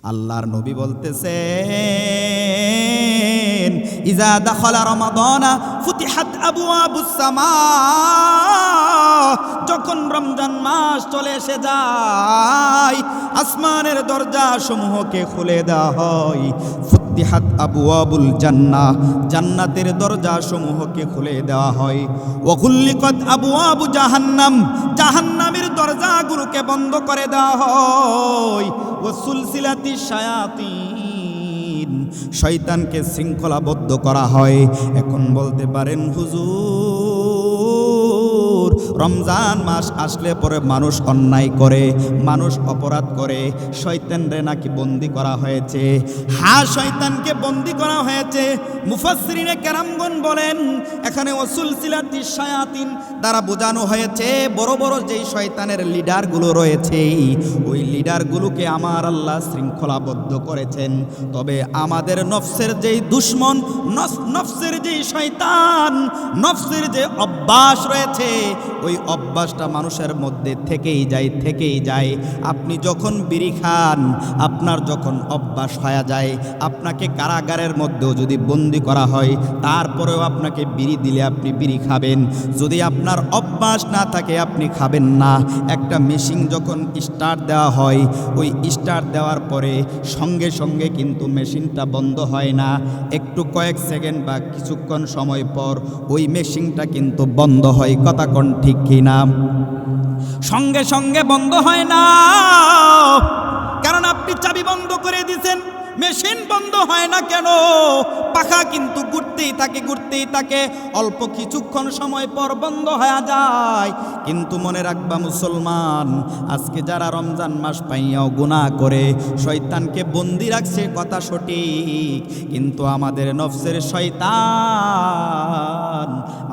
আল্লাহর নবী বলতেছেন, ইজা দাখালা রমাদানা ফুতিহাত আবওয়াবুস সামা, যখন রমজান মাস চলে এসে যায় আসমানের দরজা সমূহকে খুলে দেওয়া হয়। ফুতিহাত আবওয়াবুল জান্নাহ, জান্নাতের দরজা সমূহকে খুলে দেওয়া হয়। ওয়া গুল্লিকাত আবওয়াবু জাহান্নাম, জাহান্নামের দরজাগুলোকে বন্ধ করে দেওয়া হয়। ওয়া সুলসিলাতিশ শায়াতিন, শয়তানকে শৃঙ্খলাবদ্ধ করা হয়। এখন বলতে পারেন হুজুর, রমজান মাস আসলে পরে মানুষ অন্যায় করে, মানুষ অপরাধ করে, শয়তানরে নাকি বন্দি করা হয়েছে? হ্যাঁ, শয়তানকে বন্দি করা হয়েছে। মুফাসসিরিনে কেরামগণ বলেন, এখানে ওয়াসুলসিলাতিশ শায়াতিন দ্বারা বোঝানো হয়েছে বড় বড় যেই শয়তানের লিডারগুলো রয়েছে, ওই লিডারগুলোকে আমার আল্লাহ শৃঙ্খলাবদ্ধ করেছেন। তবে আমাদের নফসের যেই দুশ্মন, নফসের যেই শয়তান, নফসের যে অভ্যাস রয়েছে, ওই অভ্যাসটা মানুষের মধ্যে থেকেই যায়। আপনি যখন বিড়ি খান, আপনার যখন অভ্যাস হয়ে যায়, আপনাকে কারাগারের মধ্যেও যদি বন্দি করা হয়, তারপরেও আপনাকে বিড়ি দিলে আপনি বিড়ি খাবেন। যদি আপনার অভ্যাস না থাকে আপনি খাবেন না। একটা মেশিন যখন স্টার্ট দেওয়া হয়, ওই স্টার্ট দেওয়ার পরে সঙ্গে সঙ্গে কিন্তু মেশিনটা বন্ধ হয় না। একটু কয়েক সেকেন্ড বা কিছুক্ষণ সময় পর ওই মেশিনটা কিন্তু বন্ধ হয়। কথা কোন ঠিক কিনা? সঙ্গে সঙ্গে বন্ধ হয় না, কারণ আপনি চাবি বন্ধ করে দিয়েছেন। মেশিন বন্ধ হয় না কেন? পাখা কিন্তু ঘুরতেই থাকে, অল্প কিছুক্ষণ সময় পর বন্ধ হয়ে যায়। কিন্তু মনে রাখবা মুসলমান, আজকে যারা রমজান মাস পাইয়াও গুনাহ করে শয়তানকে বন্দি রাখছে, কথা সঠিক, কিন্তু আমাদের নফসের শয়তান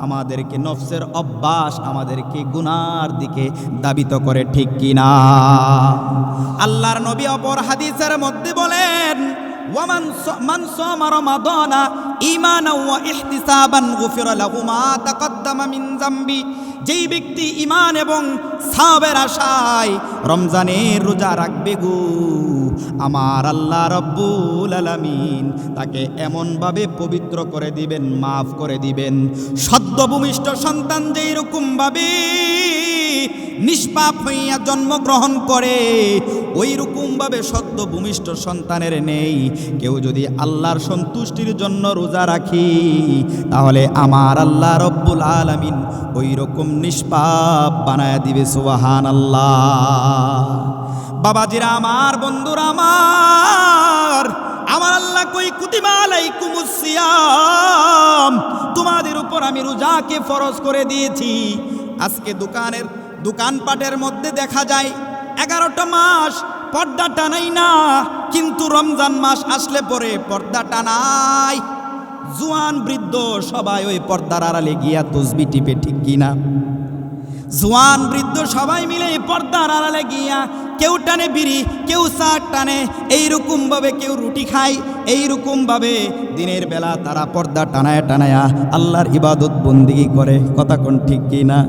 আমাদেরকে, নফসের অভ্যাস আমাদেরকে গুনার দিকে দাবিত করে, ঠিক কিনা? আল্লাহর নবী অপর হাদিসের মধ্যে বলেন, মান সামা রমাদানা ঈমানান ওয়া ইহতিসাবান গুফিরা লাহু মা তাকদ্দামা মিন যামবি, যেই ব্যক্তি ঈমান এবং সওয়াবের আশায় রমজানের রোজা রাখবে গো, আমার আল্লাহ রব্বুল আলামিন তাকে এমনভাবে পবিত্র করে দিবেন, মাফ করে দিবেন। সদ্যভূমিষ্ঠ সন্তান যেই রকম ভাবে নিষ্পাপ হইয়া জন্মগ্রহণ করে, ওই রকমভাবে সদ্য ভূমিষ্ঠ সন্তানের নেই। কেউ যদি আল্লাহর সন্তুষ্টির জন্য রোজা রাখি, তাহলে আমার আল্লাহ রব্বুল আলামিন ওই রকম নিষ্পাপ বানায় দিবে। সুবহানাল্লাহ। বাবাজিরা আমার, বন্ধুরা আমার, আমার আল্লাহ কই কুতিবা আলাইকুমুস সিয়াম, তোমাদের উপর আমি রোজাকে ফরজ করে দিয়েছি। আজকে দোকানপাটের মধ্যে দেখা যায় 11টা মাস পর্দা টানাই না, কিন্তু রমজান মাস আসলে পরে পর্দা টানাই। জোয়ান বৃদ্ধ সবাই ওই পর্দার আড়ালে গিয়া তসবিহ টিপে, ঠিক কিনা? জোয়ান বৃদ্ধ সবাই মিলে পর্দার আড়ালে গিয়া কেউ টানে বিড়ি, কেউ চাট টানে, এইরকমভাবে কেউ রুটি খায়, এইরকমভাবে দিনের বেলা তারা পর্দা টানায়া আল্লাহর ইবাদত বন্দিগি করে। কথা কোন ঠিক কিনা?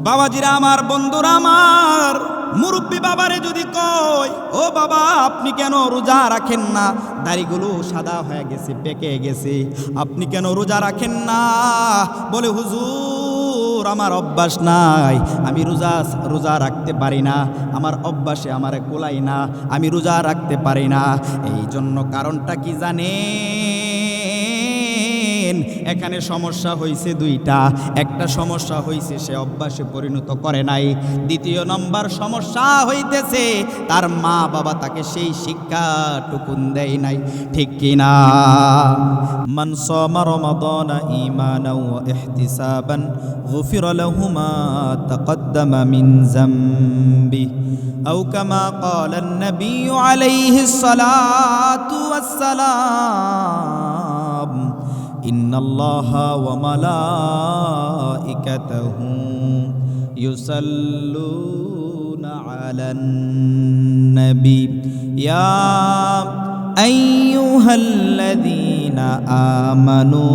বাবাজিরা আমার, বন্ধুরা আমার, মুরব্বী বাবারে যদি কয়, ও বাবা আপনি কেন রোজা রাখেন না? দাড়িগুলো সাদা হয়ে গেছে, পেকে গেছে, আপনি কেন রোজা রাখেন না? বলে হুজুর আমার অভ্যাস নাই, আমি রোজা রাখতে পারি না, আমার অভ্যাসে আমার কোলাই না, আমি রোজা রাখতে পারি না। এই জন্য কারণটা কি জানেন? এখানে সমস্যা হয়েছে দুইটা। একটা সমস্যা হয়েছে সে অভ্যাসে পরিণত করে নাই, দ্বিতীয় নম্বর সমস্যা হইতেছে তার মা বাবা তাকে সেই শিক্ষাটুকুন দেয় নাই, ঠিক কিনা? মান সামা রমাদানা ঈমানান ওয়া ইহতিসাবান গুফিরা লাহু মা তাকদ্দামা মিন যামবি আও কামা ক্বালা আন-নবী আলাইহিস সালাতু ওয়াস সালাম, ইন্নাল্লাহা ওয়া মালাইকাতাহু ইউসাল্লুনা আলান নবী ইয়া আইয়ুহাল্লাযীনা আমানু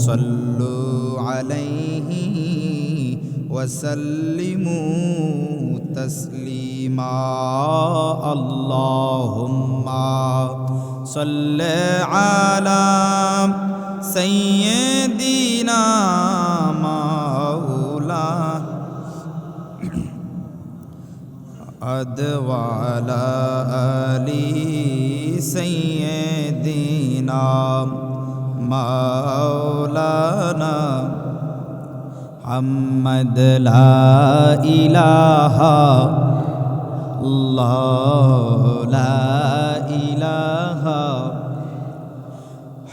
সাল্লু আলাইহি ওয়া সাল্লিমু তাসলিমা। بهما اللهم صل على سيدنا مولانا وعلى آل سيدنا مولانا محمد لا إله الله لا إله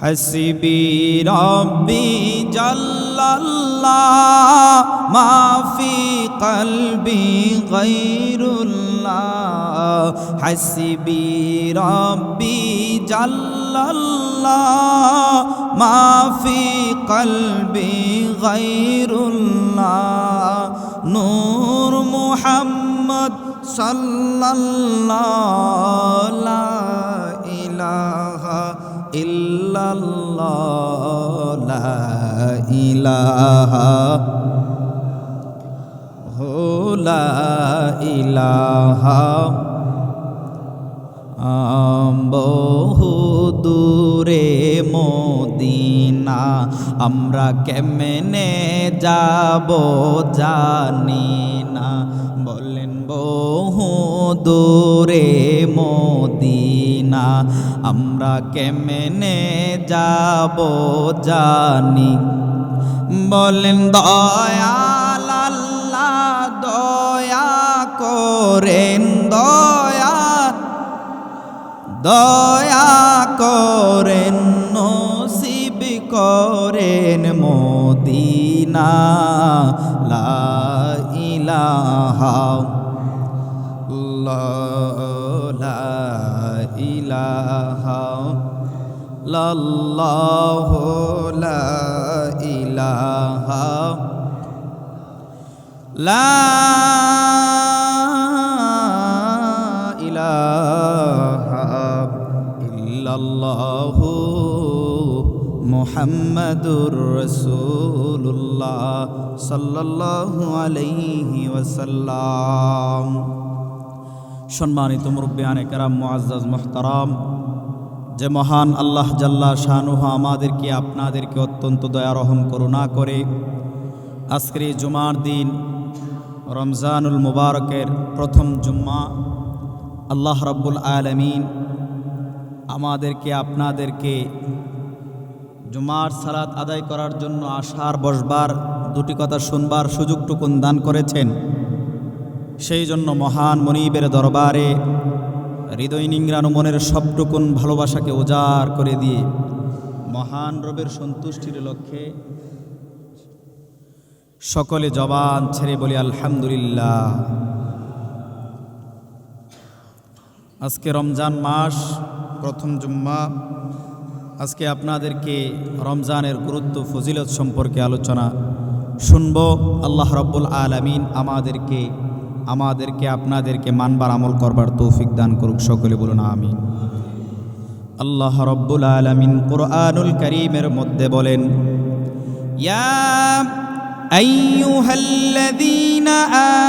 حسبي ربي جل الله ما في قلبي غير الله حسبي ربي جل الله ما في قلبي غير الله نور محمد صلى الله لا إله إلا الله لا إله لا إله বহু দূরে মদিনা আমরা কেমনে যাব জানি না বলেন বহু দূরে মদিনা আমরা কেমনে যাব জানি বলেন দয়াল আল্লাহ দয়া করেন দয়া করেন নসিব করেন মদিনা লা ইলাহা লা ইলাহা লাল্লাহু লা ইলাহা লা ইলাহা ইল্লাল্লাহু মুহাম্মাদুর রাসূলুল্লাহ সাল্লাল্লাহু আলাইহি ওয়াসাল্লাম। সম্মানিত মুরব্বিয়ানে কেরাম, মুআজ্জাজ মুহতারাম, যে মহান আল্লাহ জাল্লা শানুহু আমাদেরকে আপনাদেরকে অত্যন্ত দয়া রহম করুণা করে আজকের এই জুমার দিন রমজানুল মুবারকের প্রথম জুম্মা আল্লাহ রাব্বুল আলামিন আমাদেরকে আপনাদেরকে জুমার সালাত আদায় করার জন্য আসার বসবার দুটি কথা শুনবার সুযোগটুকুন দান করেছেন। সেই জন্য মহান মনিবের দরবারে হৃদয় নিংড়ানো মনের সবটুকুন ভালোবাসাকে উজাড় করে দিয়ে মহান রবের সন্তুষ্টির লক্ষ্যে সকলে জবান ছেড়ে বলি আলহামদুলিল্লাহ। আজকে রমজান মাস প্রথম জুম্মা। আজকে আপনাদেরকে রমজানের গুরুত্ব ফজিলত সম্পর্কে আলোচনা শুনব। আল্লাহ রাব্বুল আলামিন আমাদেরকে আপনাদেরকে মানবার আমল করবার তৌফিক দান করুক, সকলে বলুন আমিন। আল্লাহ রাব্বুল আলামিন কুরআনুল কারীমের মধ্যে বলেন, ইয়া আইয়ুহাল্লাযীনা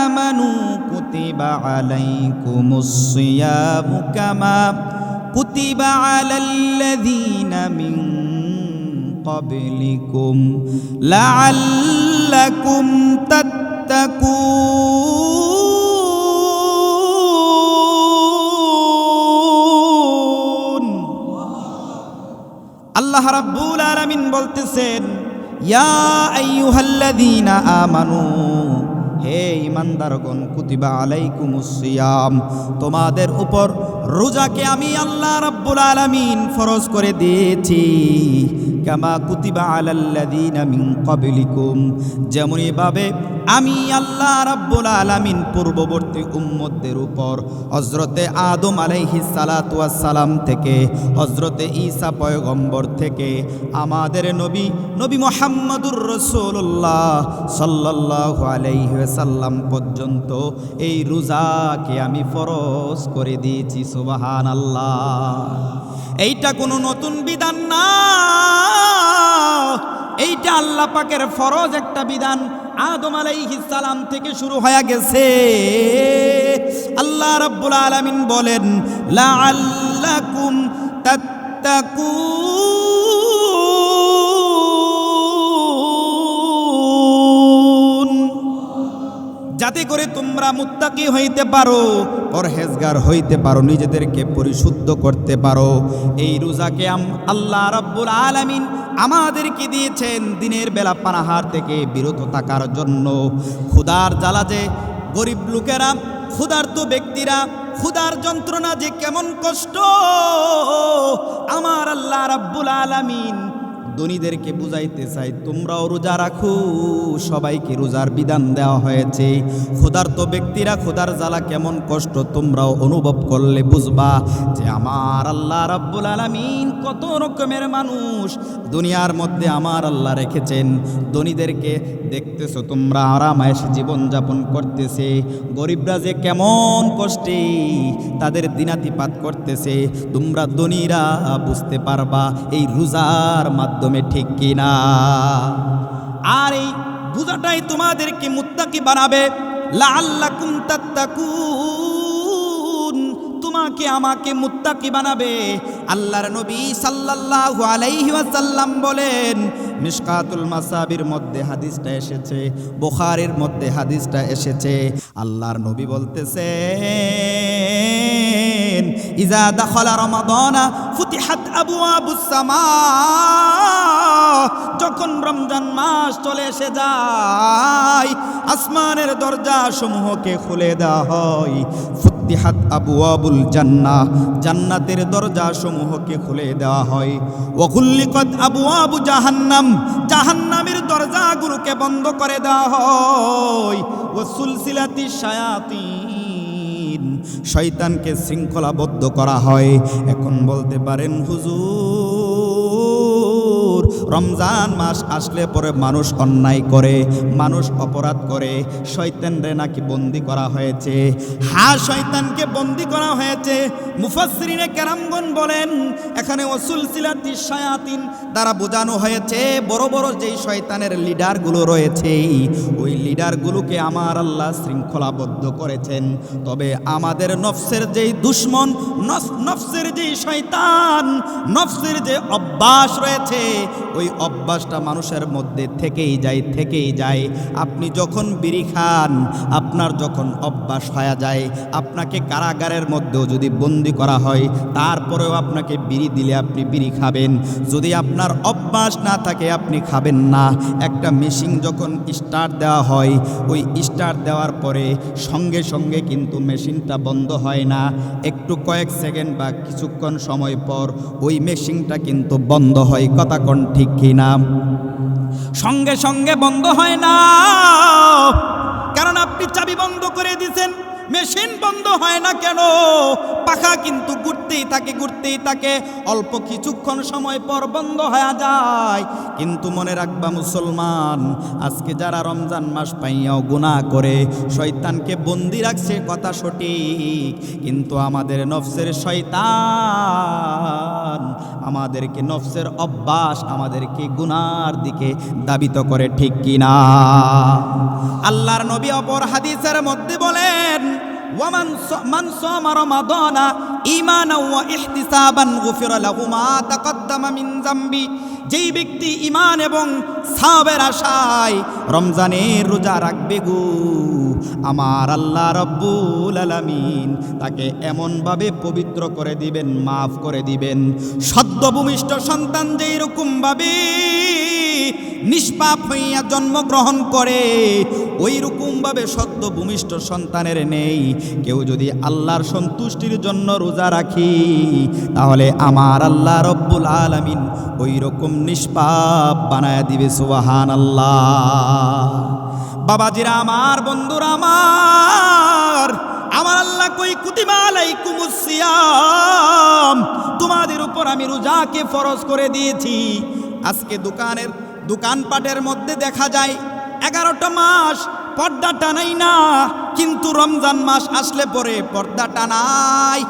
আমানু কুতিবা আলাইকুমুস সিয়ামু কামা কুতিবা আলাল্লাযীনা মিন ক্বাবলিকুম লাআল্লাকুম তাত্তাকুন। আল্লাহ রাব্বুল আলামিন বলতেছেন, ইয়া আইয়ুহাল্লাযীনা আমানু, হে ঈমানদারগণ, কুতিবা আলাইকুমুস সিয়াম, তোমাদের উপর রোজাকে আমি আল্লাহ রাব্বুল আলামিন ফরজ করে দিয়েছি। কামা কুতিবা আলাল্লাযীনা মিন ক্বাবলিকুম, যেমনি ভাবে আমি আল্লাহ রাব্বুল আলামিন পূর্ববর্তী উম্মতদের উপর হযরতে আদম আলাইহিস সালাতু ওয়াস সালাম থেকে হযরতে ঈসা পয়গম্বর থেকে আমাদের নবী মুহাম্মদুর রাসূলুল্লাহ সাল্লাল্লাহু আলাইহি ওয়াসাল্লাম পর্যন্ত এই রোজাকে আমি ফরজ করে দিয়েছি। সুবহানাল্লাহ। এইটা কোনো নতুন বিধান না, এইটা আল্লাহ পাকের ফরজ একটা বিধান। আদম আলাইহিস সালাম থেকে শুরু হয়ে গেছে। আল্লাহ রাব্বুল আলামিন বলেন লাআল্লাকুম তাত্তাকুন, যাতে করে তোমরা মুত্তাকি হইতে পারো, পরহেজগার হইতে পারো, নিজেদেরকে পরিশুদ্ধ করতে পারো। এই রোজাকে আল্লাহ রাব্বুল আলামিন আমাদেরকে দিয়েছেন দিনের বেলা পানাহার থেকে বিরত থাকার জন্য। ক্ষুধার জ্বালা যে গরিব লোকেরা, ক্ষুধার্ত ব্যক্তিরা, ক্ষুধার যন্ত্রণা যে কেমন কষ্ট, আমার আল্লাহ রাব্বুল আলামিন ধনীদেরকে বুঝাইতে চাই তোমরাও রোজা রাখো। সবাইকে রোজার বিধান দেওয়া হয়েছে। ক্ষুধার্ত ব্যক্তিরা ক্ষুধার জ্বালা কেমন কষ্ট তোমরাও অনুভব করলে বুঝবা যে আমার আল্লাহ রাব্বুল আলামিন কত রকমের মানুষ দুনিয়ার মধ্যে আমার আল্লাহ রেখেছেন। ধনীদেরকে দেখতেছো তোমরা আরামায়েশে জীবনযাপন করতেছে, গরিবরা যে কেমন কষ্টে তাদের দিনাতিপাত করতেছে, তোমরা ধনীরা বুঝতে পারবা এই রোজার মাধ্যমে, ঠিক কিনা? আর এই রোজাটাই তোমাদেরকে মুত্তাকি বানাবে। লাআল্লাকুম তাত্তাকুন, তোমাকে আমাকে মুত্তাকি বানাবে। আল্লাহর নবী সাল্লাল্লাহু আলাইহি ওয়াসাল্লাম বলেন, মিশকাতুল মাসাবির মধ্যে হাদিসটা এসেছে, বুখারীর মধ্যে হাদিসটা এসেছে। আল্লাহর নবী বলতেছেন, ইজা দাখালা রমাদানা ফুতিহাত আবওয়াবুস সামা, যখন রমজান মাস চলে এসে যায় আসমানের দরজা সমূহকে খুলে দেওয়া হয়। ফুতিহাত আবওয়াবুল জান্নাহ, জান্নাতের দরজা সমূহকে খুলে দেওয়া হয়। ওয়া গুল্লিকাত আবওয়াবু জাহান্নাম, জাহান্নামের দরজাগুলোকে বন্ধ করে দেওয়া হয়। ওয়া সুলসিলাতিশ শায়াতিন, শয়তানকে শৃঙ্খলাবদ্ধ করা হয়। এখন বলতে পারেন হুজুর, রমজান মাস আসলে পরে মানুষ অন্যায় করে, মানুষ অপরাধ করে, শয়তানরে নাকি বন্দি করা হয়েছে। হ্যাঁ, শয়তানকে বন্দি করা হয়েছে। মুফাসসিরিনে কেরামগণ বলেন এখানে ওয়াসুলসিলাতিশ শায়াতিন দ্বারা বোঝানো হয়েছে বড় বড় যেই শয়তানের লিডারগুলো রয়েছে, ওই লিডারগুলোকে আমার আল্লাহ শৃঙ্খলাবদ্ধ করেছেন। তবে আমাদের নফসের যেই দুশ্মন, নফসের যেই শয়তান, নফসের যে অভ্যাস রয়েছে, ওই অভ্যাসটা মানুষের মধ্যে থেকেই যায়। আপনি যখন বিড়ি খান, আপনার যখন অভ্যাস হয়ে যায়, আপনাকে কারাগারের মধ্যেও যদি বন্দি করা হয়, তারপরেও আপনাকে বিড়ি দিলে আপনি বিড়ি খাবেন। যদি আপনার অভ্যাস না থাকে আপনি খাবেন না। একটা মেশিন যখন স্টার্ট দেওয়া হয়, ওই স্টার্ট দেওয়ার পরে সঙ্গে সঙ্গে কিন্তু মেশিনটা বন্ধ হয় না। একটু কয়েক সেকেন্ড বা কিছুক্ষণ সময় পর ওই মেশিনটা কিন্তু বন্ধ হয়। কথা কোন ঠিক কিনা? সঙ্গে সঙ্গে বন্ধ হয় না, কারণ আপনি চাবি বন্ধ করে দিয়েছেন। মেশিন বন্ধ হয় না কেন? পাখা কিন্তু ঘুরতেই থাকে, অল্প কিছুক্ষণ সময় পর বন্ধ হয়ে যায়। কিন্তু মনে রাখবা মুসলমান, আজকে যারা রমজান মাস পাইয়াও গুনাহ করে শয়তানকে বন্দি রাখছে, কথা সঠিক, কিন্তু আমাদের নফসের শয়তান আমাদেরকে, নফসের অভ্যাস আমাদেরকে গুনার দিকে দাবিত করে, ঠিক কিনা? আল্লাহর নবী অপর হাদিসের মধ্যে বলেন, মান সামা রমাদানা ঈমানাও ওয়া ইহতিসাবান গুফিরা লাহু মা তাকদ্দামা মিন যামবি, যেই ব্যক্তি ঈমান এবং সওয়াবের আশায় রমজানের রোজা রাখবে গো, আমার আল্লাহ রাব্বুল আলামিন তাকে এমনভাবে পবিত্র করে দিবেন, মাফ করে দিবেন। সদ্যভূমিষ্ঠ সন্তান যেই রকম ভাবে নিষ্পাপ হইয়া জন্মগ্রহণ করে, ওই রকমভাবে সদ্যভূমিষ্ঠ সন্তানের নেই। কেউ যদি আল্লাহর সন্তুষ্টির জন্য রোজা রাখি, তাহলে আমার আল্লাহ রব্বুল আলামিন ওই রকম নিষ্পাপ বানায়া দিবে। সুবহানাল্লাহ। বাবাজিরা আমার, বন্ধুরা আমার, আমার আল্লাহ কই কুতিবা আলাইকুমুস সিয়াম, তোমাদের উপর আমি রোজাকে ফরজ করে দিয়েছি। আজকে দোকানপাটের মধ্যে দেখা যায় 11টা মাস পর্দা টানাই না, কিন্তু রমজান মাস আসলে পরে পর্দা টানাই।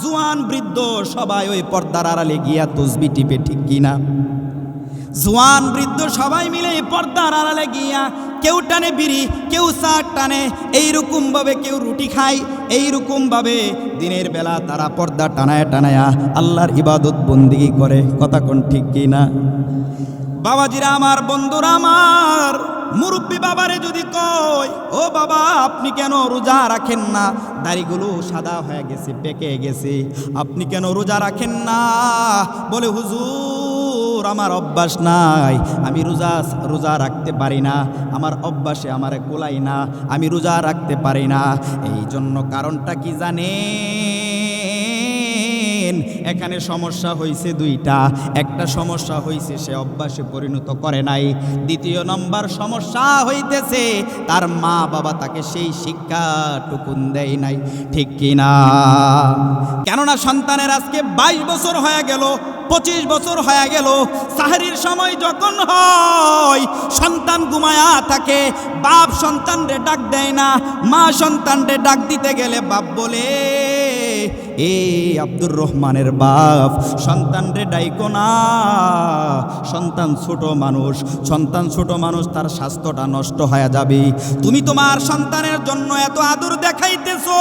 জোয়ান বৃদ্ধ সবাই ওই পর্দার আড়ালে গিয়া তসবি টিপে, ঠিক কিনা? জোয়ান বৃদ্ধ সবাই মিলে পর্দার আড়ালে গিয়া কেউ টানে বিড়ি, কেউ চা টানে, এইরকমভাবে কেউ রুটি খায়, এইরকম ভাবে দিনের বেলা তারা পর্দা টানায় টানায়া আল্লাহর ইবাদত বন্দিগি করে। কথা কোন ঠিক কি না? বাবাজিরা আমার, বন্ধুরা আমার, মুরব্বী বাবারে যদি কয়, ও বাবা আপনি কেন রোজা রাখেন না? দাড়িগুলো সাদা হয়ে গেছে, পেকে গেছে, আপনি কেন রোজা রাখেন না? বলে হুজুর আমার অভ্যাস নাই, আমি রোজা রাখতে পারি না, আমার অভ্যাসে আমারে কোলাই না, আমি রোজা রাখতে পারি না। এই জন্য কারণটা কি জানেন? এখানে সমস্যা হয়েছে দুইটা। একটা সমস্যা হয়েছে সে অভ্যাসে পরিণত করে নাই, দ্বিতীয় নম্বর সমস্যা হইতেছে তার মা বাবা তাকে সেই শিক্ষাটুকুন দেয় নাই। ঠিক কিনা? কেননা সন্তানের আজকে 22 বছর হয়ে গেল, 25 বছর হয়ে গেল, সাহরির সময় যখন হয় সন্তান ঘুমায়া থাকে, বাপ সন্তানরে ডাক দেয় না, মা সন্তানরে ডাক দিতে গেলে বাপ বলে, এ আব্দুর রহমানের বাপ সন্তানরে ডাইকো না, সন্তান ছোট মানুষ, তার স্বাস্থ্যটা নষ্ট হয়ে যাবে। তুমি তোমার সন্তানের জন্য এত আদর দেখাইতেছো,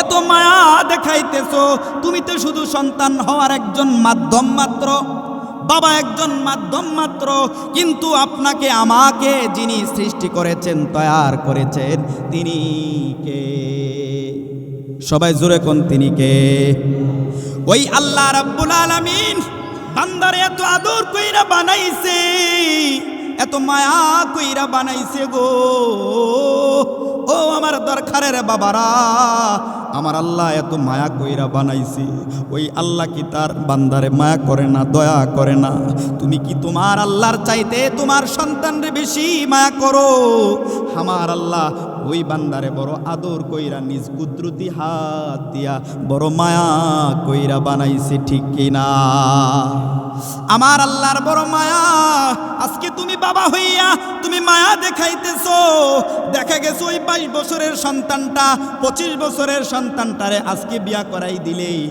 এত মায়া দেখাইতেছো, তুমি তো শুধু সন্তান হওয়ার একজন মাধ্যম মাত্র, বাবা একজন মাধ্যম মাত্র, কিন্তু আপনাকে আমাকে যিনি সৃষ্টি করেছেন, তৈয়ার করেছেন, তিনি কে? সবাই জোরে কোন তিনি কে? ওই আল্লাহ রাব্বুল আলামিন বান্দারে এত আদর কইরা বানাইছে, এত মায়া কইরা বানাইছে গো। ও আমার দরকারের বাবারা, আমার আল্লাহ এত মায়া কইরা বানাইছে, ওই আল্লাহ কি তার বান্দারে মায়া করে না, দয়া করে না? তুমি কি তোমার আল্লাহর চাইতে তোমার সন্তানরে বেশি মায়া করো? আমার আল্লাহ ওই বান্দারে বড় আদর কইরা নিজ কুদরতি হাত দিয়া বড় মায়া কইরা বানাইছে। ঠিক কিনা? আমার আল্লাহর বড় মায়া। আজকে তুমি বাবা হইয়া তুমি মায়া দেখাইতেছো, দেখা গেছে ওই 22 বছরের সন্তানটা 25 বছরের সন্তানটারে আজকে বিয়া করাই দিলেই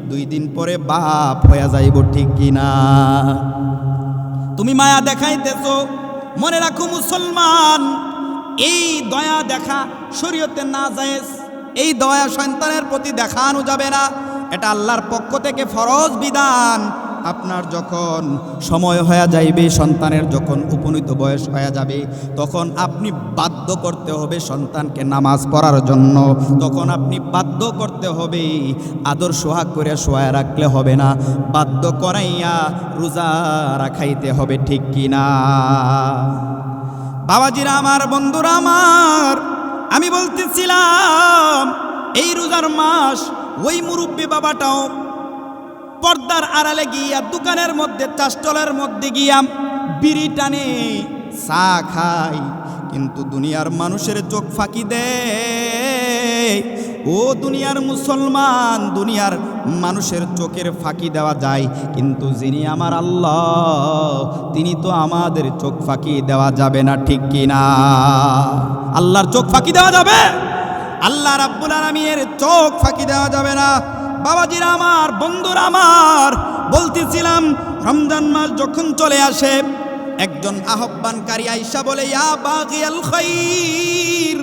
2 দিন পরে বাপ হয়ে যাইব। ঠিক কিনা? তুমি মায়া দেখাইতেছো। মনে রাখো মুসলমান, এই দয়া দেখা শরীয়তে না জায়েজ, এই দয়া সন্তানের প্রতি দেখানো যাবে না, এটা আল্লাহর পক্ষ থেকে ফরজ বিধান। আপনার যখন সময় হয়ে যাইবে, সন্তানের যখন উপনীত বয়স হয়ে যাবে, তখন আপনি বাধ্য করতে হবে সন্তানকে নামাজ পড়ার জন্য, তখন আপনি বাধ্য করতে হবে, আদর সোহাগ করে শোয়া রাখলে হবে না, বাধ্য করাইয়া রোজা রাখাইতে হবে। ঠিক কিনা? বাবাজিরা আমার, বন্ধুরা আমার, আমি বলতেছিলাম এই রোজার মাস ওই মুরব্বী বাবাটাও পর্দার আড়ালে গিয়া দোকানের মধ্যে, চাষটলের মধ্যে গিয়া বিড়ি টানে, চা খায়, কিন্তু দুনিয়ার মানুষের চোখ ফাঁকি দেয়। ও দুনিয়ার মুসলমান, দুনিয়ার মানুষের চোখের ফাঁকি দেওয়া যায়, কিন্তু যিনি আমার আল্লাহ তিনি তো আমাদের চোখ ফাঁকি দেওয়া যাবে না। ঠিক কিনা? আল্লাহর চোখ ফাঁকি দেওয়া যাবে? আল্লাহ রাব্বুল আলামিনের চোখ ফাঁকি দেওয়া যাবে না। বাবাজিরা আমার, বন্ধুরা আমার, বলতেছিলাম রমজান মাস যখন চলে আসে, একজন আহ্বানকারী আয়েশা বলে, ইয়া বাগিয়াল খাইর,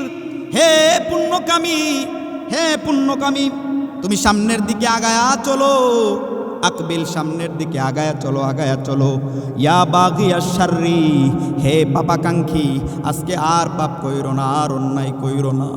হে পুণ্যকামী, হে পুণ্যকামী, তুমি সামনের দিকে আগায়া চলো, আকবিল, সামনের দিকে আগায়া চলো, আগায়া চলো। ইয়া বাগিয়াশ শাররি, হে পাপাকাঙ্ক্ষী, আজকে আর পাপ কইরো না, আর অন্যায় কইরো না,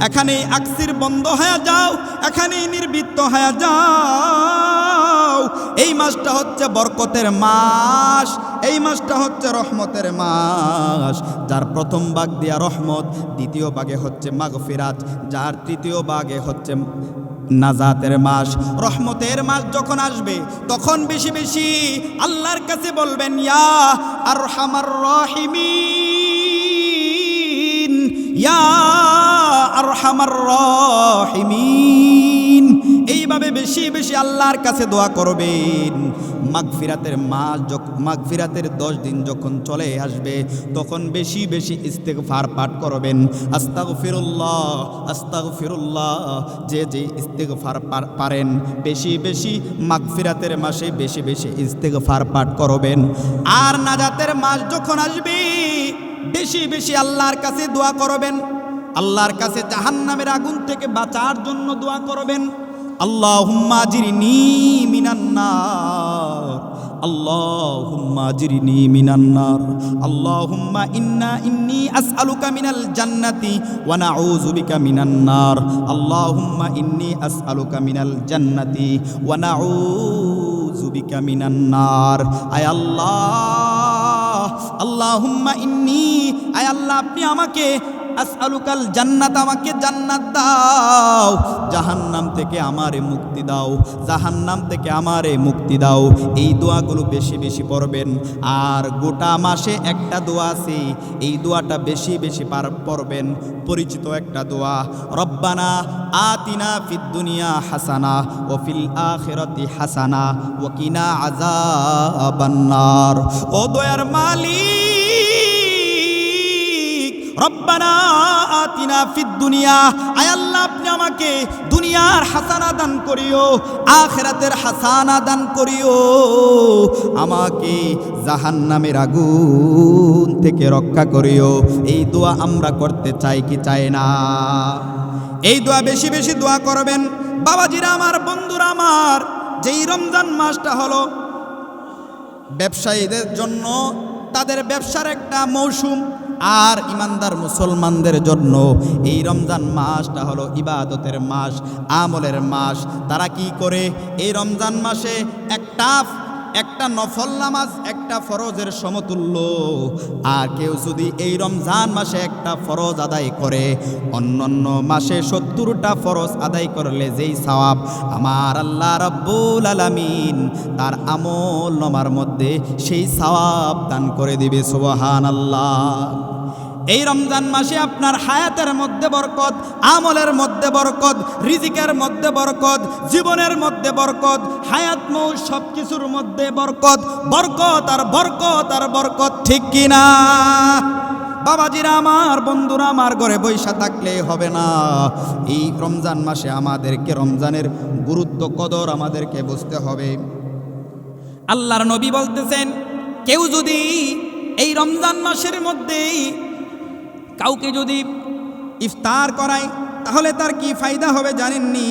এখানেই আকসির বন্ধ হয়ে যাও, এখানেই নির্বৃত্ত হয়ে যাও। এই মাসটা হচ্ছে বরকতের মাস, এই মাসটা হচ্ছে রহমতের মাস, যার প্রথম ভাগ দিয়া রহমত, দ্বিতীয় ভাগে হচ্ছে মাগফিরাত, যার তৃতীয় ভাগে হচ্ছে নাজাতের মাস। রহমতের মাস যখন আসবে তখন বেশি বেশি আল্লাহর কাছে বলবেন, ইয়া আরহামার রাহিমিন, ইয়া আরহামার রাহিমিন, এইভাবে বেশি বেশি আল্লাহর কাছে দোয়া করবেন। মাগফিরাতের মাস, মাগফিরাতের 10 দিন যখন চলে আসবে তখন বেশি বেশি ইস্তেগফার পাঠ করবেন। আস্তাগফিরুল্লাহ, আস্তাগফিরুল্লাহ, যে যে ইস্তেগফার পারেন বেশি বেশি মাগফিরাতের মাসে বেশি বেশি ইস্তেগফার পাঠ করবেন। আর নাজাতের মাস যখন আসবে বেশি বেশি আল্লাহর কাছে দোয়া করবেন। আল্লাহর কাছে জাহান্নামের আগুন থেকে বাঁচার জন্য দোয়া করবেন। আল্লাহুম্মা আজিরনি মিনান নার, আল্লাহুম্মা আজিরনি মিনান নার, আল্লাহুম্মা ইন্নি আসআলুকা মিনাল জান্নাতি ওয়া নাউযু বিকা মিনান নার, আল্লাহুম্মা ইন্নি আসআলুকা মিনাল জান্নাতি ওয়া নাউযু বিকা মিনান নার। আয় আল্লাহ, আল্লাহুম্মা ইন্নি, আয় আল্লাহ আপনি আমাকে আসআলুকাল জান্নাত, আমাকে জান্নাত দাও, জাহান্নাম থেকে আমারে মুক্তি দাও, জাহান্নাম থেকে আমারে মুক্তি দাও। এই দোয়াগুলো বেশি বেশি পড়বেন। আর গোটা মাসে একটা দোয়া আছে, এই দোয়াটা বেশি বেশি পড়বেন। পরিচিত একটা দোয়া, রব্বানা আতিনা ফিদ দুনিয়া হাসানা ওয়া ফিল আখিরাতি হাসানা ওয়া কিনা আযাবান নার। ও দয়ার মালিক, রব্বানা আতিনা ফিদ দুনিয়া, আয় আল্লাহ আপনি আমাকে দুনিয়ার হাসানা দান করিও, আখিরাতের হাসানা দান করিও, আমাকে জাহান্নামের আগুন থেকে রক্ষা করিও। এই দোয়া আমরা করতে চাই কি চাই না? এই দোয়া বেশি বেশি দোয়া করবেন। বাবাজিরা আমার, বন্ধুরা আমার, যেই রমজান মাসটা হলো ব্যবসায়ীদের জন্য তাদের ব্যবসার একটা মৌসুম, আর ইমানদার মুসলমানদের জন্য এই রমজান মাসটা হলো ইবাদতের মাস, আমলের মাস। তারা কি করে এই রমজান মাসে একটা নফল নামাজ একটা ফরজের সমতুল্য। আর কেউ যদি এই রমজান মাসে একটা ফরজ আদায় করে, অন্যান্য মাসে 70টা ফরজ আদায় করলে যেই সওয়াব আমার আল্লাহ রাব্বুল আলামিন তার আমল নামার মধ্যে সেই সওয়াব দান করে দিবে। সুবহানাল্লাহ। এই রমজান মাসে আপনার হায়াতের মধ্যে বরকত, আমলের মধ্যে বরকত, রিজিকের মধ্যে বরকত, জীবনের মধ্যে বরকত, হায়াত মৌত সব কিছুর মধ্যে বরকত, বরকত আর বরকত আর বরকত, ঠিক কিনা? বাবাজিরা আমার, বন্ধুরা আমার, ঘরে বৈশা থাকলে হবে না। এই রমজান মাসে আমাদেরকে রমজানের গুরুত্ব কদর আমাদেরকে বুঝতে হবে। আল্লাহর নবী বলতেছেন, কেউ যদি এই রমজান মাসের মধ্যেই কাউকে যদি ইফতার করায় তাহলে তার কি ফায়দা হবে জানেননি?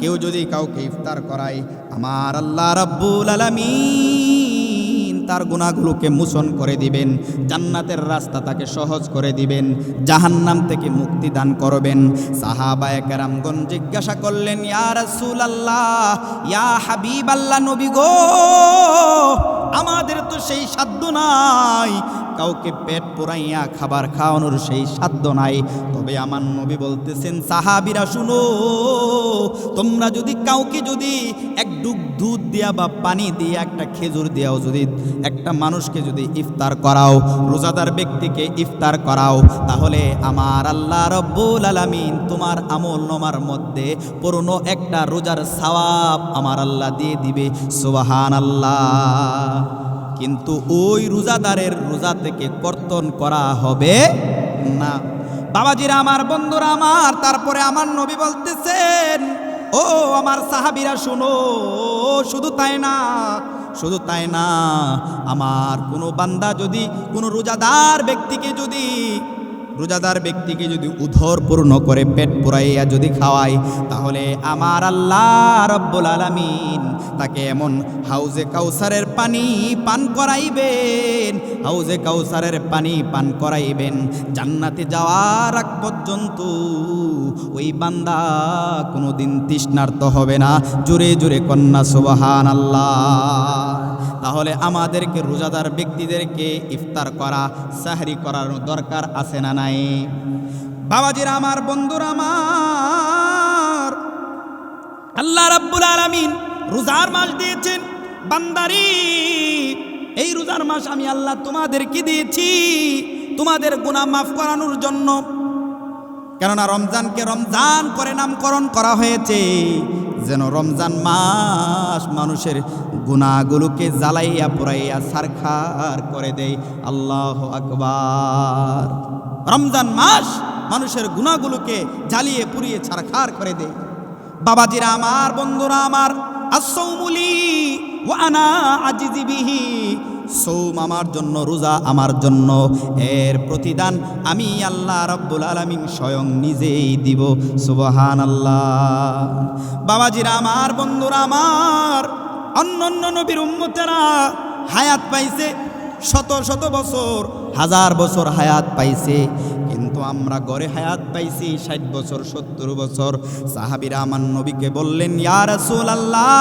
কেউ যদি কাউকে ইফতার করায়, আমার আল্লাহ রাব্বুল আলামিন তার গুনাহগুলোকে মোচন করে দিবেন, জান্নাতের রাস্তা তাকে সহজ করে দিবেন, জাহান্নাম থেকে মুক্তি দান করবেন। সাহাবায়ে কেরামগণ জিজ্ঞাসা করলেন, ইয়া রাসূলুল্লাহ, ইয়া হাবিবাল্লাহ, নবী গো, আমাদের তো সেই সাধ্য নাই, কাউকে পেট পুরাইয়া খাবার খাওয়ানোর সেই সাধ্য নাই। তবে আমার নবী বলতেছেন, সাহাবীরা শুনো, তোমরা যদি কাউকে যদি এক ডুব দুধ দিয়া বা পানি দিয়ে একটা খেজুর দিয়াও যদি একটা মানুষকে যদি ইফতার করাও, রোজাদার ব্যক্তিকে ইফতার করাও, তাহলে আমার আল্লাহ রাব্বুল আলামিন তোমার আমল নামার মধ্যে পুরনো একটা রোজার সওয়াব আমার আল্লাহ দিয়ে দিবে। সুবহানাল্লাহ। কিন্তু ওই রোজাদারের রোজা থেকে কর্তন করা হবে না। বাবাজিরা আমার, বন্ধুরা আমার, তারপরে আমার নবী বলতেছেন, ও আমার সাহাবীরা শুনো, শুধু তাই না, শুধু তাই না, আমার কোনো বান্দা যদি কোনো রোজাদার ব্যক্তিকে যদি উদর পূর্ণ করে পেট পুরাইয়া যদি খাওয়ায়, তাহলে আমার আল্লাহ রাব্বুল আলামিন তাকে এমন হাউজে কাউসারের পানি পান করাইবেন, হাউজে কাউসারের পানি পান করাইবেন, জান্নাতে যাওয়ার আগ পর্যন্ত ওই বান্দা কোনোদিন তৃষ্ণার্ত হবে না। জোরে জোরে কন্যা সুবহানাল্লাহ। তাহলে আমাদেরকে রোজাদার ব্যক্তিদেরকে ইফতার করা, সাহরি করার দরকার আছে না নাই? বাবাজিরা আমার, বন্ধুরা আমার, আল্লাহ রাব্বুল আলামিন রোজার মাস দিয়েছেন। বান্দারি, এই রোজার মাস আমি আল্লাহ তোমাদেরকে দিয়েছি তোমাদের গুনাহ মাফ করানোর জন্য। কেননা রমজানকে রমজান করে নামকরণ করা হয়েছে, যেন রমজান মাস মানুষের গুনাহগুলোকে জ্বালাইয়া পোড়াইয়া ছারখার করে দেয়। আল্লাহু আকবার। রমজান মাস মানুষের গুনাহগুলোকে জ্বালিয়ে পুড়িয়ে ছারখার করে দেয়। বাবাজিরা আমার, বন্ধুরা আমার, আস-সাওমু লি ওয়া আনা আজিজি বিহি, সৌম আমার জন্য, রোজা আমার জন্য, এর প্রতিদান আমি আল্লাহ রাব্বুল আলামিন স্বয়ং নিজেই দিব। সুবহানাল্লাহ। বাবাজিরা আমার, বন্ধুরা আমার, অন্যান্য নবীর উম্মতেরা হায়াত পাইছে শত শত বছর, হাজার বছর হায়াত পাইছে, কিন্তু আমরা গড়ে হায়াত পাইছি 60 বছর 70 বছর। সাহাবীরা আমার নবীকে বললেন, ইয়া রাসূলুল্লাহ,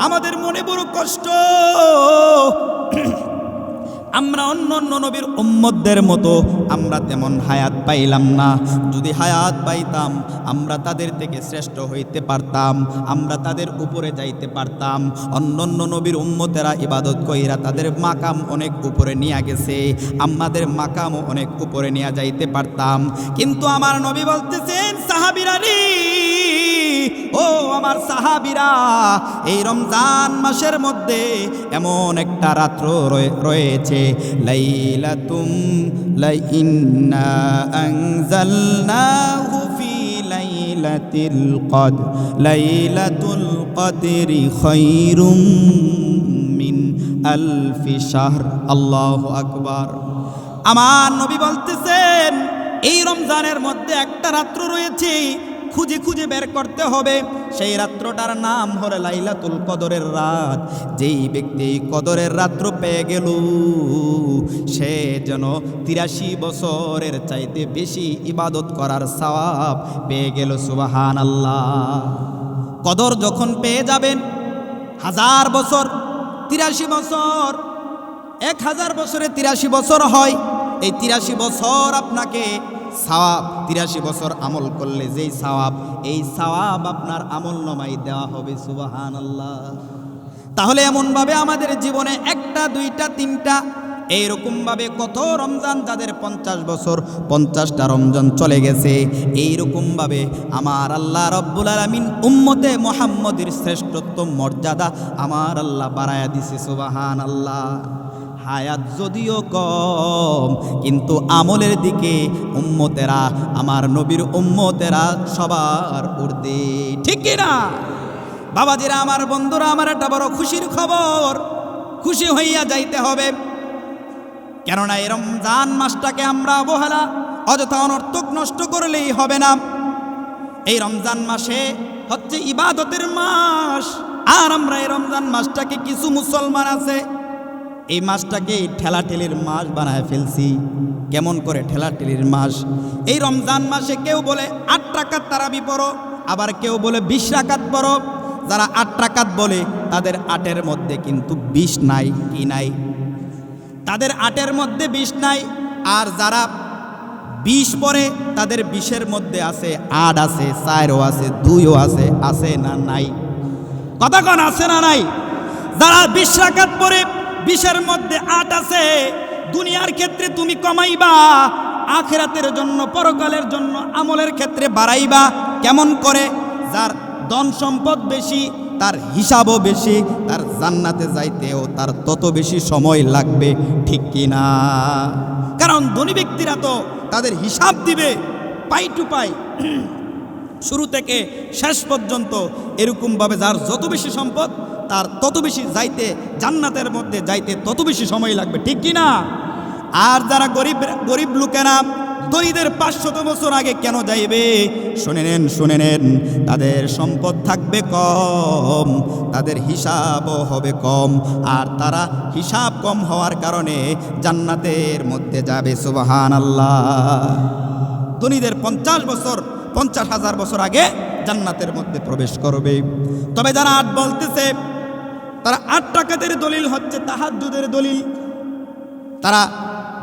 আমাদের মনে বড় কষ্ট, আমরা অন্য অন্য নবীর উম্মতদের মতো আমরা তেমন হায়াত পাইলাম না। যদি হায়াত পাইতাম আমরা তাদের থেকে শ্রেষ্ঠ হইতে পারতাম, আমরা তাদের উপরে যাইতে পারতাম। অন্য অন্য নবীর উম্মতেরা ইবাদত কইরা তাদের মাকাম অনেক উপরে নিয়ে গেছে, আমাদের মাকামও অনেক উপরে নিয়ে যাইতে পারতাম। কিন্তু আমার নবী বলতেছেন, সাহাবীরা রে, ও আমার সাহাবীরা, এই রমজান মাসের মধ্যে এমন একটা রাত্র রয়েছে, লাইলাতুম লাইন্না আনজালনাহু ফি লাইলাতিল কদর, লাইলাতুল কদরি খায়রুম মিন আলফি শাহর। আল্লাহু আকবার। আমার নবী বলতেছেন, এই রমজানের মধ্যে একটা রাত্র রয়েছে, খুঁজে খুঁজে বের করতে হবে। সেই রাত্রটার নাম হলো লাইলাতুল কদরের রাত। যেই ব্যক্তি এই কদরের রাত্র পেয়ে গেল, সে যেন 83 বছরের চাইতে বেশি ইবাদত করার সওয়াব পেয়ে গেল। সুবহানাল্লাহ। কদর যখন পেয়ে যাবেন, 1000 বছর 83 বছর, 1000 বছরে 83 বছর হয়। এই 83 বছর আপনাকে সওয়াব, 83 বছর আমল করলে যেই সওয়াব, এই সওয়াব আপনার আমল নামায় দেওয়া হবে। সুবহানাল্লাহ। তাহলে এমনভাবে আমাদের জীবনে 1টা 2টা 3টা এইরকমভাবে কত রমজান, যাদের 50 বছর 50টা রমজান চলে গেছে, এইরকমভাবে আমার আল্লাহ রব্বুল আলামিন উম্মতে মুহাম্মদের শ্রেষ্ঠত্ব মর্যাদা আমার আল্লাহ বাড়ায়া দিছে। সুবহানাল্লাহ। হায়াত যদিও কম, কিন্তু আমলের দিকে উম্মতেরা, আমার নবীর উম্মতেরা সবার ঊর্ধ্বে। ঠিক কিনা বাবাজিরা আমার, বন্ধুরা আমার, একটা বড় খুশির খবর, খুশি হইয়া যাইতে হবে। কেননা এই রমজান মাসটাকে আমরা অবহেলা, অযথা অনর্থক নষ্ট করলেই হবে না। এই রমজান মাসে হচ্ছে ইবাদতের মাস, আর আমরা এই রমজান মাসটাকে, কিছু মুসলমান আছে এই মাসটাকে ঠেলাঠেলির মাস বানায় ফেলছি। কেমন করে ঠেলাঠেলির মাস? এই রমজান মাসে কেউ বলে 8 রাকাত তারাবি পড়ো, আবার কেউ বলে 20 রাকাত পড়ো। যারা 8 রাকাত বলে তাদের 8-এর মধ্যে কিন্তু 20 নাই। কি নাই? তাদের 8-এর মধ্যে 20 নাই। আর যারা 20 পড়ে তাদের 20-এর মধ্যে আছে 8 আছে, 4ও আছে, 2ও আছে। আছে না নাই? কথা কোন আছে না নাই? যারা 20 রাকাত পড়ে 20-এর মধ্যে 8 আছে, দুনিয়ার ক্ষেত্রে তুমি কমাইবা, আখিরাতের জন্য, পরকালের জন্য আমলের ক্ষেত্রে বাড়াইবা। কেমন করে? যার ধন সম্পদ বেশি, তার হিসাবও বেশি, তার জান্নাতে যাইতেও তার তত বেশি সময় লাগবে। ঠিক কি না? কারণ ধনী ব্যক্তিরা তো তাদের হিসাব দিবে পাই টু পাই, শুরু থেকে শেষ পর্যন্ত। এরকমভাবে যার যত বেশি সম্পদ, তার তত বেশি যাইতে, জান্নাতের মধ্যে যাইতে তত বেশি সময় লাগবে। ঠিক কি না? আর যারা গরিব লোকেরা, দরিদ্রের 500 বছর আগে কেন যাইবে? শুনে নেন, তাদের সম্পদ থাকবে কম, তাদের হিসাবও হবে কম, আর তারা হিসাব কম হওয়ার কারণে জান্নাতের মধ্যে যাবে। সুবহানাল্লাহ। ধনীদের 50 বছর, 50,000 বছর আগে জান্নাতের মধ্যে প্রবেশ করবে। তবে যারা 8 বলতেছে, তারা 8 রাকাতের দলিল হচ্ছে তাহাজ্জুদের দলিল। তারা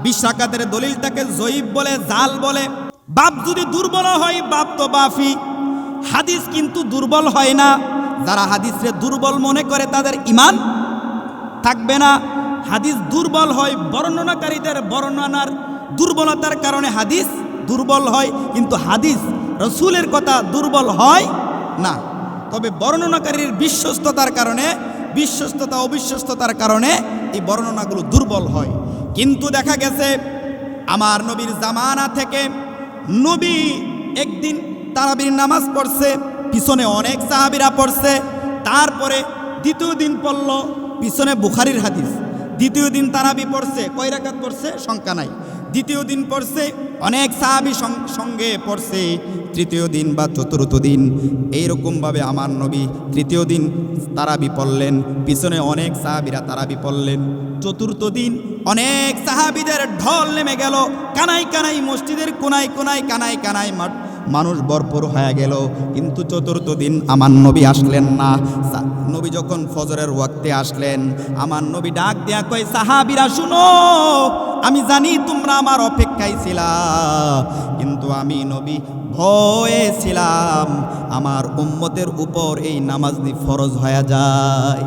20 রাকাতের দলিলটাকে জয়ীব বলে, জাল বলে। বাপ যদি দুর্বল হয়, বাপ তো বাফি, হাদিস কিন্তু দুর্বল হয় না। যারা হাদিসে দুর্বল মনে করে তাদের ঈমান থাকবে না। হাদিস দুর্বল হয় বর্ণনাকারীদের বর্ণনার দুর্বলতার কারণে হাদিস দুর্বল হয়, কিন্তু হাদিস রাসূলের কথা দুর্বল হয় না। তবে বর্ণনাকারীর বিশ্বস্ততার কারণে, বিশ্বস্ততা অবিশ্বস্ততার কারণে এই বর্ণনাগুলো দুর্বল হয়। কিন্তু দেখা গেছে আমার নবীর জামানা থেকে নবী একদিন তারাবির নামাজ পড়ছে, পিছনে অনেক সাহাবীরা পড়ছে, তারপরে দ্বিতীয় দিন পড়ল, পিছনে বুখারীর হাদিস, দ্বিতীয় দিন তারাবি পড়ছে, কয় রাকাত পড়ছে সংখ্যা নাই। দ্বিতীয় দিন পড়ছে, অনেক সাহাবী সঙ্গে পড়ছে। তৃতীয় দিন বা চতুর্থ দিন এইরকমভাবে আমার নবী তৃতীয় দিন তারাবি পড়লেন, পিছনে অনেক সাহাবীরা তারাবি পড়লেন। চতুর্থ দিন অনেক সাহাবীদের ঢল নেমে গেল, কানায় কানায় মসজিদের কোনায় কোনায় কানায় কানায় মানুষ ভরপুর হয়ে গেল। কিন্তু চতুর্থ দিন আমার নবী আসলেন না। নবী যখন ফজরের ওয়াক্তে আসলেন, আমার নবী ডাক দেয়া কয়, সাহাবীরা শুনো, আমি জানি তোমরা আমার অপেক্ষায় ছিলা, কিন্তু আমি নবী ভয়ে ছিলাম আমার উম্মতের উপর এই নামাজ দি ফরজ হয়ে যায়।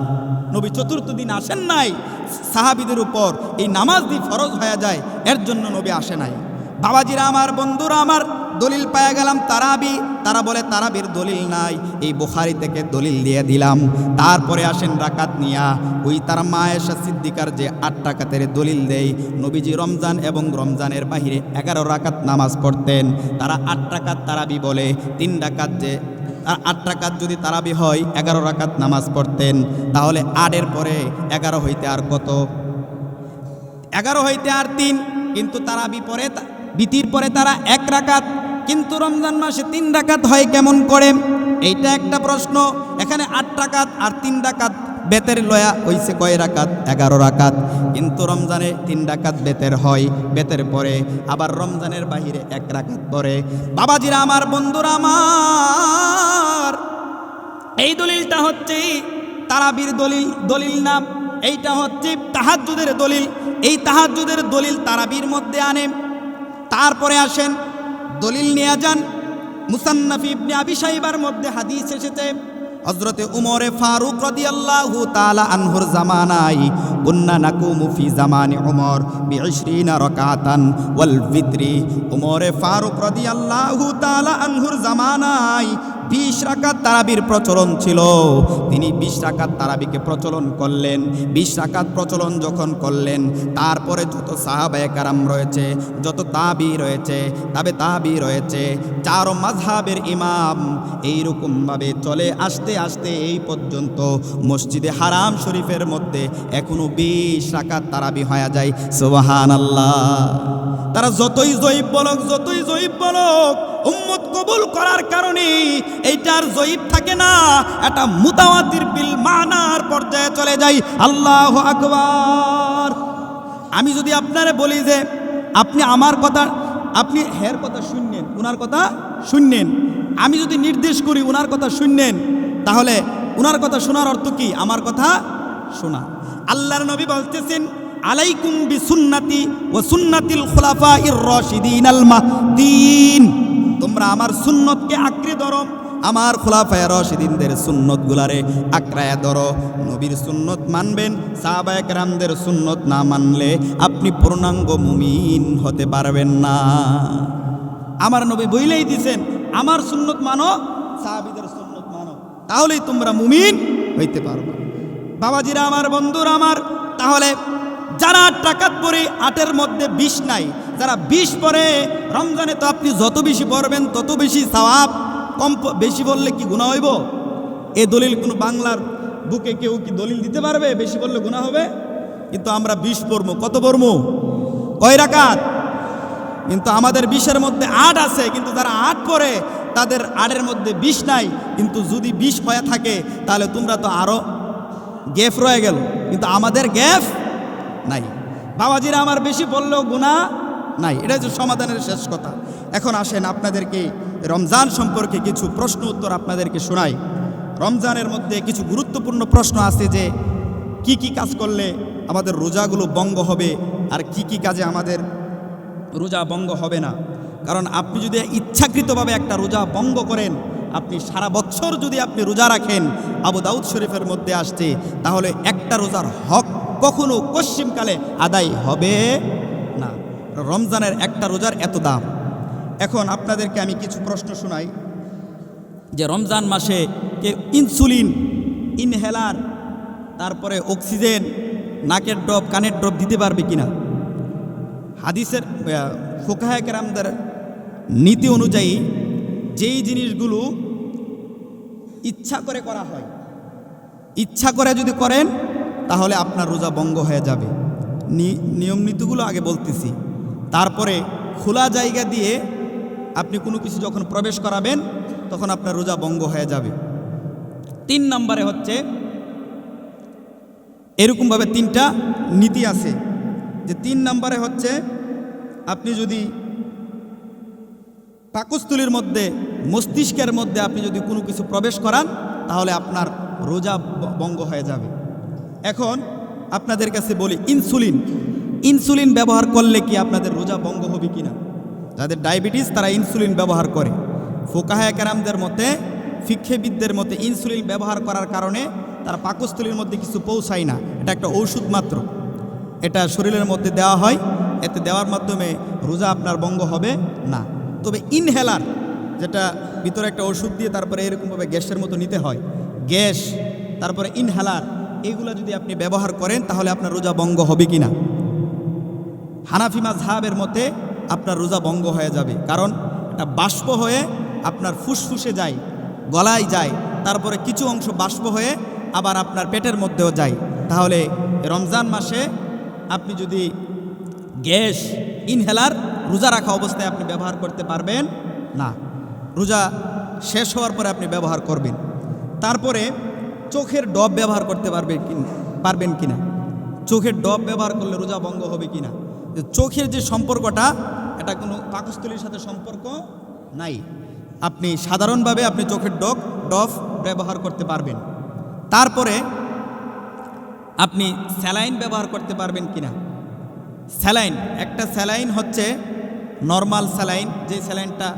নবী চতুর্থ দিন আসেন নাই, সাহাবীদের উপর এই নামাজ দি ফরজ হয়ে যায়, এর জন্য নবী আসে নাই। বাবাজিরা আমার, বন্ধুরা আমার, দলিল পাওয়া গেলাম তারাবি। তারা বলে তারাবির দলিল নাই, এই বুখারী থেকে দলিল দিয়ে দিলাম। তারপরে আসেন রাকাত নিয়া, ওই তারা মা আয়েশা সিদ্দিকার যে 8 রাকাতের দলিল দেয়, নবীজি রমজান এবং রমজানের বাহিরে 11 রাকাত নামাজ পড়তেন। তারা 8 রাকাত তারাবি বলে, 3 রাকাত যে 8 রাকাত যদি তারাবি হয় 11 রাকাত নামাজ পড়তেন, তাহলে 8-এর পরে 11 হইতে আর কত? 11 হইতে আর 3, কিন্তু তারাবি পরে বিতির পরে তারা 1 রাকাত, কিন্তু রমজান মাসে 3 রাকাত হয় কেমন করে? এইটা একটা প্রশ্ন। এখানে 8 রাকাত আর 3 রাকাত বেতের লয়া হইছে কয় রাকাত? 11 রাকাত। কিন্তু রমজানে 3 রাকাত বেতের হয়, বেতের পরে আবার রমজানের বাহিরে 1 রাকাত পরে। বাবাজিরা আমার, বন্ধুরা আমার, এই দলিলটা হচ্ছে তারাবির দলিল না, এইটা হচ্ছে তাহাজ্জুদের দলিল। এই তাহাজ্জুদের দলিল তারাবির মধ্যে আনে। তারপরে আসেন দলিল নিয়ে যান, মুসান্নাফ ইবনে আবি শাইবার মধ্যে হাদিস এসেছে, হযরতে উমরে ফারুক রাদিয়াল্লাহু তাআলা আনহুর জামানায় কুন্না নাকুমু ফি জামানি উমর বি20 রাকাতান ওয়াল ভিতরি। উমরে ফারুক রাদিয়াল্লাহু তাআলা আনহুর জামানায় 20 রাকাত তারাবির প্রচলন ছিল। তিনি 20 রাকাত তারাবিকে প্রচলন করলেন। 20 রাকাত প্রচলন যখন করলেন, তারপরে যত সাহাবায়ে কারাম রয়েছে, যত তাবি রয়েছে, তাবি রয়েছে, 4 মাযহাবের ইমাম, এইরকমভাবে চলে আসতে আসতে এই পর্যন্ত মসজিদে হারাম শরীফের মধ্যে এখনো 20 রাকাত তারাবি হয়ে যায়। সুবহানাল্লাহ। তারা যতই জয়ীব বলক উম্মত কবুল করার কারণে এইটার জয়ীব থাকে না, এটা মুতাওয়াতির বিল মানার পর্যায়ে চলে যায়। আল্লাহু আকবার। আমি যদি আপনারে বলি যে আপনি আমার কথা, আপনি হের কথা শুনলেন, উনার কথা শুনলেন, আমি যদি নির্দেশ করি উনার কথা শুনলেন, তাহলে উনার কথা শোনার অর্থ কি? আমার কথা শোনা। আল্লাহর নবী বলতেছেন, আলাইকুম বিসুন্নতি ওয়া সুন্নাতিল খুলাফাইর রাশিদিনাল মাহদিন। তোমরা আমার সুন্নতকে আঁকড়ে ধরো, আমার খুলাফায়ে রাশিদিনদের সুন্নতগুলারে আঁকড়ায়া ধরো। নবীর সুন্নত মানবেন, সাহাবায়ে কেরামদের সুন্নত না মানলে আপনি পূর্ণাঙ্গ মুমিন হতে পারবেন না। আমার নবী বইলেই দিছেন, আমার সুন্নত মানো, সাহাবীদের সুন্নত মানো, তাহলেই তোমরা মুমিন হইতে পারবে। বাবাজিরা আমার, বন্ধুরা আমার, তাহলে যারা 8 রাকাত পড়ে 8-এর মধ্যে 20 নাই, যারা 20 পড়ে, রমজানে তো আপনি যত বেশি পড়বেন তত বেশি সওয়াব। কম বেশি বললে কি গুনাহ হইব? এ দলিল কোনো বাংলার বুকে কেউ কি দলিল দিতে পারবে বেশি বললে গুনাহ হবে? কিন্তু আমরা 20 পড়বো। কত পড়বো? কয় রাকাত? কিন্তু আমাদের 20-এর মধ্যে 8 আছে, কিন্তু যারা 8 পড়ে তাদের 8-এর মধ্যে 20 নাই। কিন্তু যদি 20 হয়ে থাকে তাহলে তোমরা তো আরো গ্যাপ রয়ে গেল, কিন্তু আমাদের গ্যাপ নাই। বাবাজিরা আমার, বেশি বললেও গুনাহ নাই, এটা হচ্ছে সমাধানের শেষ কথা। এখন আসেন আপনাদেরকে রমজান সম্পর্কে কিছু প্রশ্ন উত্তর আপনাদেরকে শোনাই। রমজানের মধ্যে কিছু গুরুত্বপূর্ণ প্রশ্ন আছে, যে কি কি কাজ করলে আমাদের রোজাগুলো ভঙ্গ হবে আর কি কি কাজে আমাদের রোজা ভঙ্গ হবে না। কারণ আপনি যদি ইচ্ছাকৃতভাবে একটা রোজা ভঙ্গ করেন, আপনি সারা বছর যদি আপনি রোজা রাখেন, আবু দাউদ শরীফের মধ্যে আসছে, তাহলে একটা রোজার হক কখনো পশ্চিমকালে আদায় হবে না। রমজানের একটা রোজার এত দাম। এখন আপনাদেরকে আমি কিছু প্রশ্ন শোনাই, যে রমজান মাসে কে ইনসুলিন, ইনহেলার, তারপরে অক্সিজেন, নাকের ড্রপ, কানের ড্রপ দিতে পারবে কিনা? হাদিসের ফুকাহায়ে কেরামদের নীতি অনুযায়ী যেই জিনিসগুলো ইচ্ছা করে করা হয়, ইচ্ছা করে যদি করেন তাহলে আপনার রোজা ভঙ্গ হয়ে যাবে। নিয়ম নীতিগুলো আগে বলতেছি। তারপরে খোলা জায়গা দিয়ে আপনি কোনো কিছু যখন প্রবেশ করাবেন তখন আপনার রোজা ভঙ্গ হয়ে যাবে। 3 নম্বরে হচ্ছে এরকমভাবে 3টা নীতি আছে, যে 3 নম্বরে হচ্ছে আপনি যদি পাকস্থলীর মধ্যে, মস্তিষ্কের মধ্যে আপনি যদি কোনো কিছু প্রবেশ করান তাহলে আপনার রোজা ভঙ্গ হয়ে যাবে। এখন আপনাদের কাছে বলি, ইনসুলিন ব্যবহার করলে কি আপনাদের রোজা ভঙ্গ হবে কি না? যাদের ডায়াবেটিস তারা ইনসুলিন ব্যবহার করে। ফোকাহে কেরামদের মতে, ফিকহেবিদদের মতে ইনসুলিন ব্যবহার করার কারণে তারা পাকস্থলীর মধ্যে কিছু পৌঁছায় না। এটা একটা ঔষধ মাত্র, এটা শরীরের মধ্যে দেওয়া হয়, এতে দেওয়ার মাধ্যমে রোজা আপনার ভঙ্গ হবে না। তবে ইনহেলার, যেটা ভিতরে একটা ওষুধ দিয়ে তারপরে এরকমভাবে গ্যাসের মতো নিতে হয়, গ্যাস তারপরে ইনহেলার, এইগুলো যদি আপনি ব্যবহার করেন তাহলে আপনার রোজা ভঙ্গ হবে কি না? হানাফি মাযহাবের মতে আপনার রোজা ভঙ্গ হয়ে যাবে, কারণ এটা বাষ্প হয়ে আপনার ফুসফুসে যায়, গলায় যায়, তারপরে কিছু অংশ বাষ্প হয়ে আবার আপনার পেটের মধ্যেও যায়। তাহলে রমজান মাসে আপনি যদি গ্যাস, ইনহেলার রোজা রাখা অবস্থায় আপনি ব্যবহার করতে পারবেন না, রোজা শেষ হওয়ার পরে আপনি ব্যবহার করবেন। তারপরে চোখের ডব ব্যবহার করতে পারবেন কিনা? চোখের ডব ব্যবহার করলে রোজা ভঙ্গ হবে কিনা? চোখের যে সম্পর্কটা, এটা কোনো পাকস্থলীর সাথে সম্পর্ক নাই। আপনি সাধারণভাবে আপনি চোখের ডব ব্যবহার করতে পারবেন। তারপরে আপনি স্যালাইন ব্যবহার করতে পারবেন কিনা? স্যালাইন, একটা স্যালাইন হচ্ছে নর্মাল স্যালাইন, যে স্যালাইনটা,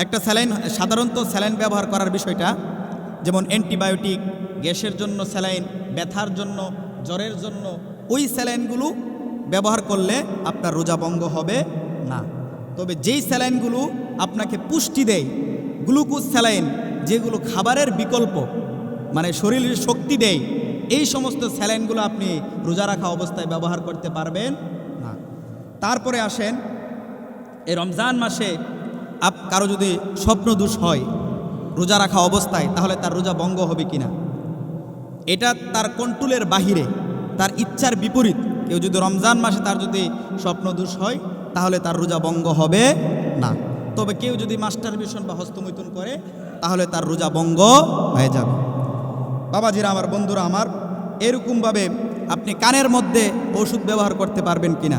একটা স্যালাইন সাধারণত স্যালাইন ব্যবহার করার বিষয়টা, যেমন অ্যান্টিবায়োটিক, গ্যাসের জন্য স্যালাইন, ব্যথার জন্য, জ্বরের জন্য, ওই স্যালাইনগুলো ব্যবহার করলে আপনার রোজা ভঙ্গ হবে না। তবে যেই স্যালাইনগুলো আপনাকে পুষ্টি দেয়, গ্লুকোজ স্যালাইন, যেগুলো খাবারের বিকল্প, মানে শরীরের শক্তি দেয়, এই সমস্ত স্যালাইনগুলো আপনি রোজা রাখা অবস্থায় ব্যবহার করতে পারবেন না। তারপরে আসেন, এই রমজান মাসে কারো যদি স্বপ্নদোষ হয় রোজা রাখা অবস্থায়, তাহলে তার রোজা ভঙ্গ হবে কিনা? এটা তার কন্ট্রোলের বাহিরে, তার ইচ্ছার বিপরীত। কেউ যদি রমজান মাসে তার যদি স্বপ্নদোষ হয় তাহলে তার রোজা ভঙ্গ হবে না। তবে কেউ যদি মাস্টারবেশন বা হস্তমৈথুন করে তাহলে তার রোজা ভঙ্গ হয়ে যাবে। বাবাজিরা আমার, বন্ধুরা আমার, এরকমভাবে আপনি কানের মধ্যে ওষুধ ব্যবহার করতে পারবেন কিনা?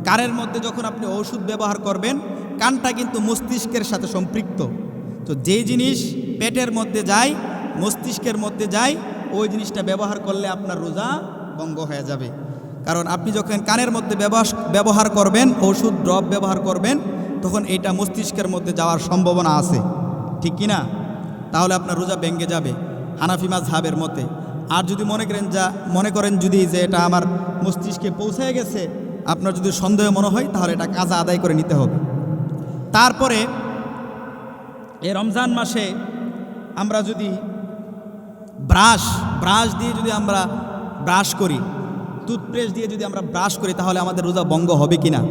কানের মধ্যে যখন আপনি ওষুধ ব্যবহার করবেন, কানটা কিন্তু মস্তিষ্কের সাথে সম্পৃক্ত। তো যে জিনিস পেটের মধ্যে যায়, মস্তিষ্কের মধ্যে যায়, ওই জিনিসটা ব্যবহার করলে আপনার রোজা ভঙ্গ হয়ে যাবে। কারণ আপনি যখন কানের মধ্যে ব্যবহার করবেন, ওষুধ ড্রপ ব্যবহার করবেন, তখন এটা মস্তিষ্কের মধ্যে যাওয়ার সম্ভাবনা আছে, ঠিক কি না? তাহলে আপনার রোজা ভেঙে যাবে হানাফি মাযহাবের মতে। আর যদি মনে করেন যদি যে এটা আমার মস্তিষ্কে পৌঁছে গেছে, আপনার যদি সন্দেহ মনে হয়, তাহলে এটা কাজা আদায় করে নিতে হবে। তারপরে এই রমজান মাসে আমরা যদি ব্রাশ দিয়ে যদি আমরা ব্রাশ করি, টুথপেস্ট দিয়ে যদি আমরা ব্রাশ করি, তাহলে আমাদের রোজা ভঙ্গ হবে কি না?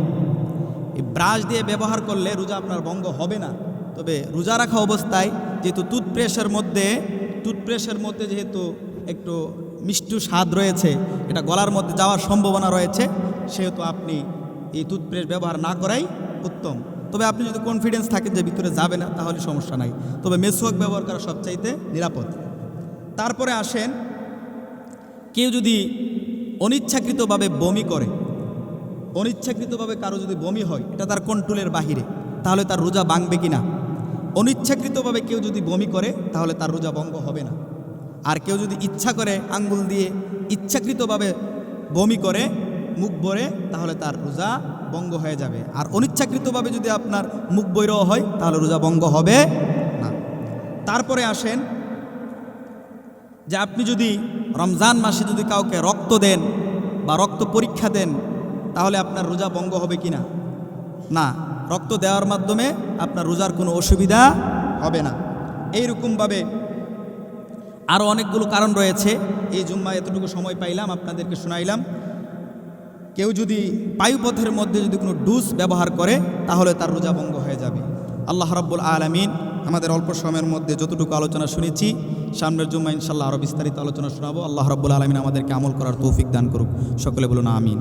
এই ব্রাশ দিয়ে ব্যবহার করলে রোজা আপনার ভঙ্গ হবে না। তবে রোজা রাখা অবস্থায় যেহেতু টুথপেস্টের মধ্যে যেহেতু একটু মিষ্টি স্বাদ রয়েছে, এটা গলার মধ্যে যাওয়ার সম্ভাবনা রয়েছে, সেহেতু আপনি এই টুথপেস্ট ব্যবহার না করাই উত্তম। তবে আপনি যদি কনফিডেন্স থাকে যে ভিতরে যাবে না, তাহলে সমস্যা নাই। তবে মেসওয়াক ব্যবহার করা সবচাইতে নিরাপদ। তারপরে আসেন, কেউ যদি অনিচ্ছাকৃতভাবে বমি করে, অনিচ্ছাকৃতভাবে কারো যদি বমি হয়, এটা তার কন্ট্রোলের বাহিরে, তাহলে তার রোজা ভাঙবে কি না? অনিচ্ছাকৃতভাবে কেউ যদি বমি করে তাহলে তার রোজা ভঙ্গ হবে না। আর কেউ যদি ইচ্ছা করে আঙ্গুল দিয়ে ইচ্ছাকৃতভাবে বমি করে মুখ ভরে, তাহলে তার রোজা ভঙ্গ হয়ে যাবে। আর অনিচ্ছাকৃতভাবে যদি আপনার মুখ বৈরও হয়, তাহলে রোজা ভঙ্গ হবে না। তারপরে আসেন যে আপনি যদি রমজান মাসে যদি কাউকে রক্ত দেন বা রক্ত পরীক্ষা দেন, তাহলে আপনার রোজা ভঙ্গ হবে কি না? না, রক্ত দেওয়ার মাধ্যমে আপনার রোজার কোনো অসুবিধা হবে না। এইরকমভাবে আরও অনেকগুলো কারণ রয়েছে। এই জুম্মা এতটুকু সময় পাইলাম, আপনাদেরকে শোনাইলাম। কেউ যদি বায়ুপথের মধ্যে যদি কোনো ডুস ব্যবহার করে, তাহলে তার রোজা ভঙ্গ হয়ে যাবে। আল্লাহ রাব্বুল আলামিন আমাদের অল্প সময়ের মধ্যে যতটুকু আলোচনা শুনেছি, সামনের জুম্মা ইনশাল্লাহ আরও বিস্তারিত আলোচনা শোনাবো। আল্লাহ রাব্বুল আলামিন আমাদেরকে আমল করার তৌফিক দান করুক। সকলে বলুন আমিন।